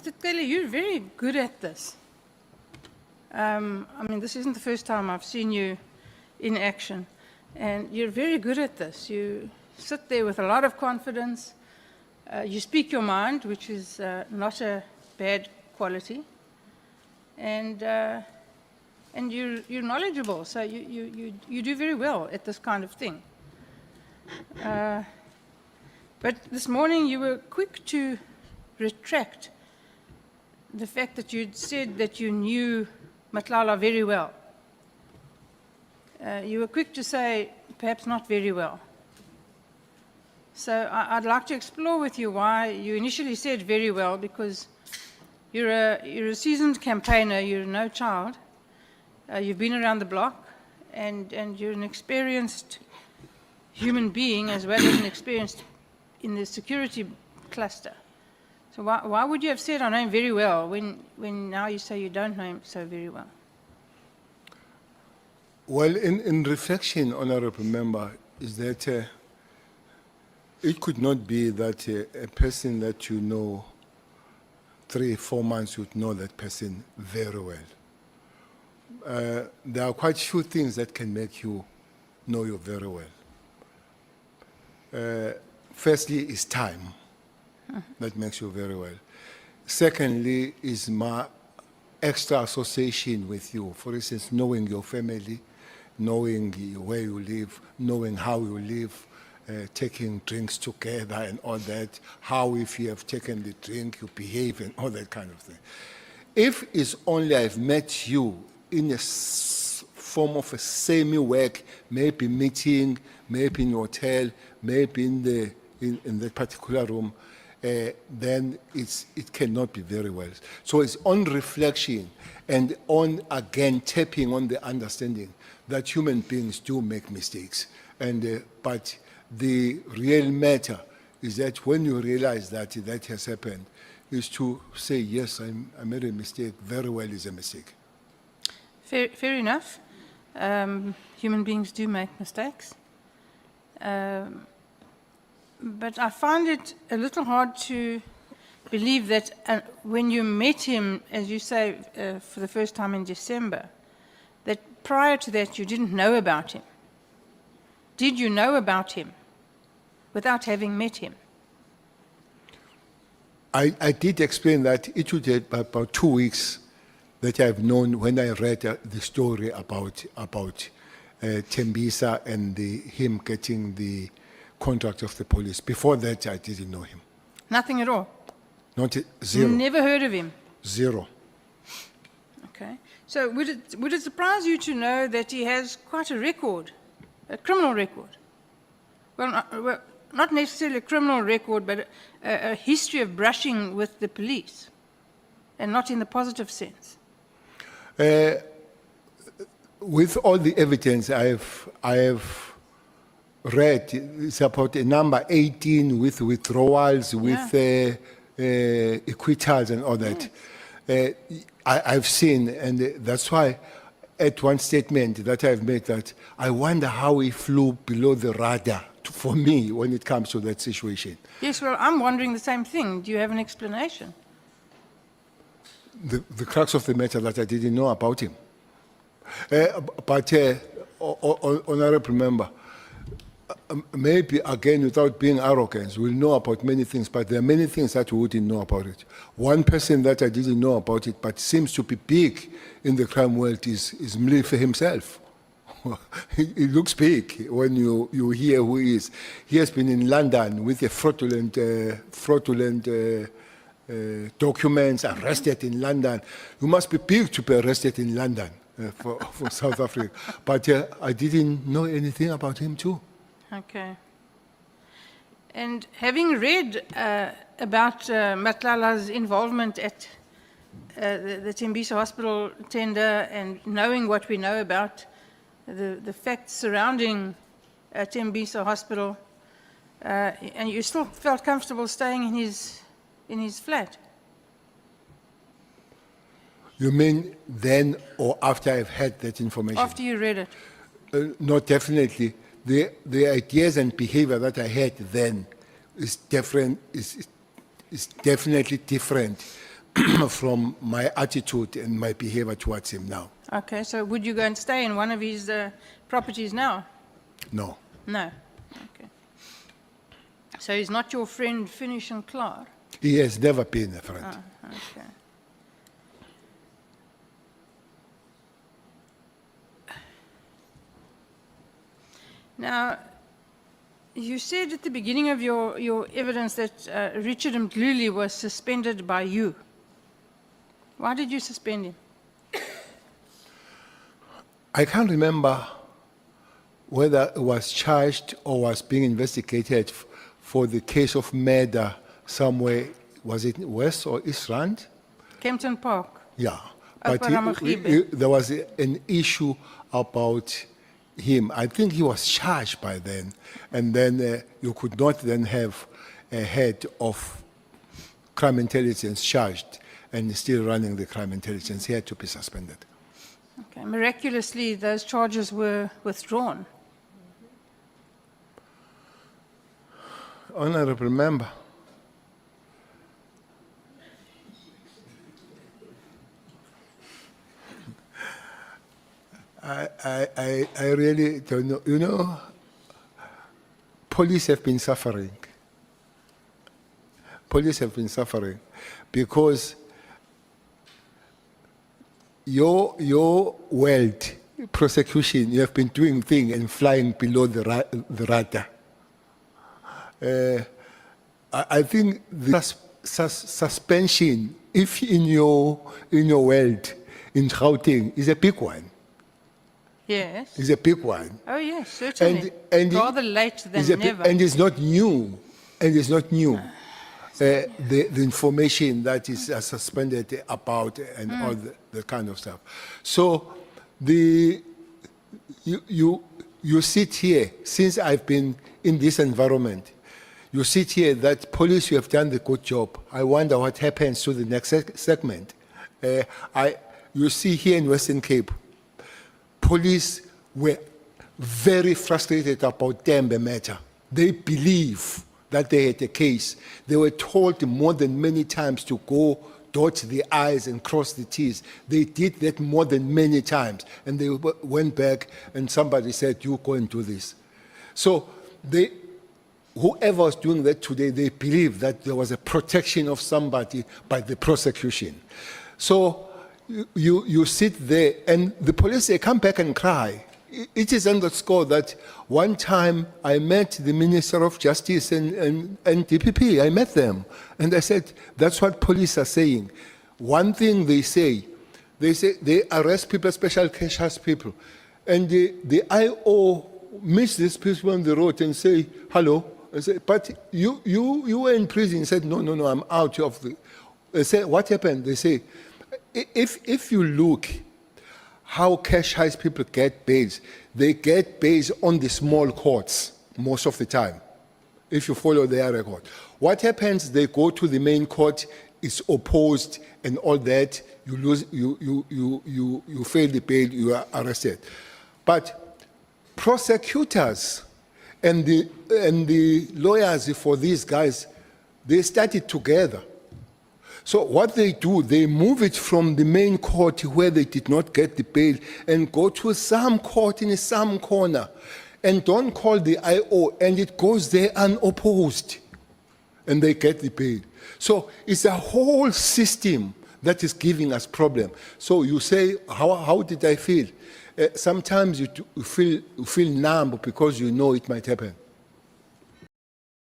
Mr. Cele, you're very good at this. I mean, this isn't the first time I've seen you in action, and you're very good at this. You sit there with a lot of confidence. You speak your mind, which is not a bad quality, and you're knowledgeable. So you do very well at this kind of thing. But this morning you were quick to retract the fact that you'd said that you knew Matlala very well. You were quick to say, perhaps not very well. So I'd like to explore with you why you initially said very well, because you're a seasoned campaigner, you're no child, you've been around the block, and you're an experienced human being as well as an experienced in the security cluster. So why would you have said, I know him very well, when now you say you don't know him so very well? Well, in reflection, Honorable Member, is that it could not be that a person that you know 3-4 months would know that person very well. There are quite few things that can make you know you very well. Firstly, is time. That makes you very well. Secondly, is my extra association with you. For instance, knowing your family, knowing where you live, knowing how you live, taking drinks together and all that, how if you have taken the drink, you behave and all that kind of thing. If it's only I've met you in a form of a semi-work, maybe meeting, maybe in a hotel, maybe in the particular room, then it cannot be very well. So it's on reflection and on, again, tapping on the understanding that human beings do make mistakes. But the real matter is that when you realize that that has happened, is to say, yes, I made a mistake, very well is a mistake. Fair enough. Human beings do make mistakes. But I find it a little hard to believe that when you met him, as you say, for the first time in December, that prior to that you didn't know about him. Did you know about him without having met him? I did explain that it would take about 2 weeks that I've known when I read the story about Tembisa and him getting the contract of the police. Before that, I didn't know him. Nothing at all? Not zero. You never heard of him? Zero. Okay. So would it surprise you to know that he has quite a record, a criminal record? Well, not necessarily a criminal record, but a history of brushing with the police, and not in the positive sense. With all the evidence I have read, it's about a number 18 with withdrawals, with acquittals and all that. Yes. I've seen, and that's why at one statement that I've made that I wonder how he flew below the radar for me when it comes to that situation. Yes, well, I'm wondering the same thing. Do you have an explanation? The crux of the matter that I didn't know about him. Honorable Member, maybe again, without being arrogant, we'll know about many things, but there are many things that we wouldn't know about it. One person that I didn't know about it, but seems to be big in the crime world is Mlife himself. He looks big when you hear who he is. He has been in London with a fraudulent documents, arrested in London. You must be big to be arrested in London for South Africa. But I didn't know anything about him too. Okay. And having read about Matlala's involvement at the Tembisa Hospital tender, and knowing what we know about the facts surrounding Tembisa Hospital, and you still felt comfortable staying in his flat? You mean then or after I've had that information? After you read it. No, definitely. The ideas and behavior that I had then is different. Is definitely different. from my attitude and my behavior towards him now. Okay, so would you go and stay in one of his properties now? No. No. Okay. So he's not your friend, Finnish and Klaar? He has never been a friend. Ah, okay. Now, you said at the beginning of your evidence that Richard Mdluli was suspended by you. Why did you suspend him? I can't remember whether it was charged or was being investigated for the case of murder somewhere, was it West or East Rand? Kempton Park. Yeah. Upper But Ramagibe. there was an issue about him. I think he was charged by then, and then you could not then have a head of crime intelligence charged and still running the crime intelligence. He had to be suspended. Okay. Miraculously, those charges were withdrawn. Honorable member, I really don't know. You know, police have been suffering. Police have been suffering because your world prosecution, you have been doing things and flying below the radar. I think the suspension, if in your world, in Gauteng, is a big one. Yes. Is a big one. Oh, yes, certainly. Rather late than never. And it's not new. And it's not new. The information that is suspended about and all the kind of stuff. So you sit here, since I've been in this environment, you sit here that police, you have done the good job. I wonder what happens to the next segment. You see here in Western Cape, police were very frustrated about Tembe matter. They believe that they had a case. They were told more than many times to go dot the I's and cross the T's. They did that more than many times. And they went back and somebody said, you go and do this. So whoever was doing that today, they believe that there was a protection of somebody by the prosecution. So you sit there and the police, they come back and cry. It is underscored that one time I met the Minister of Justice and DPP. I met them. And I said, that's what police are saying. One thing they say they arrest people, special cash house people. And the IO meets these people on the road and say, hello. I say, but you were in prison. He said, no, I'm out of the... I say, what happened? They say, if you look how cash house people get bails, they get bails on the small courts most of the time, if you follow their record. What happens, they go to the main court, it's opposed and all that, you lose, you fail the bail, you are arrested. But prosecutors and the lawyers for these guys, they started together. So what they do, they move it from the main court where they did not get the bail and go to some court in some corner and don't call the IO, and it goes there unopposed and they get the bail. So it's a whole system that is giving us problem. So you say, how did I feel? Sometimes you feel numb because you know it might happen.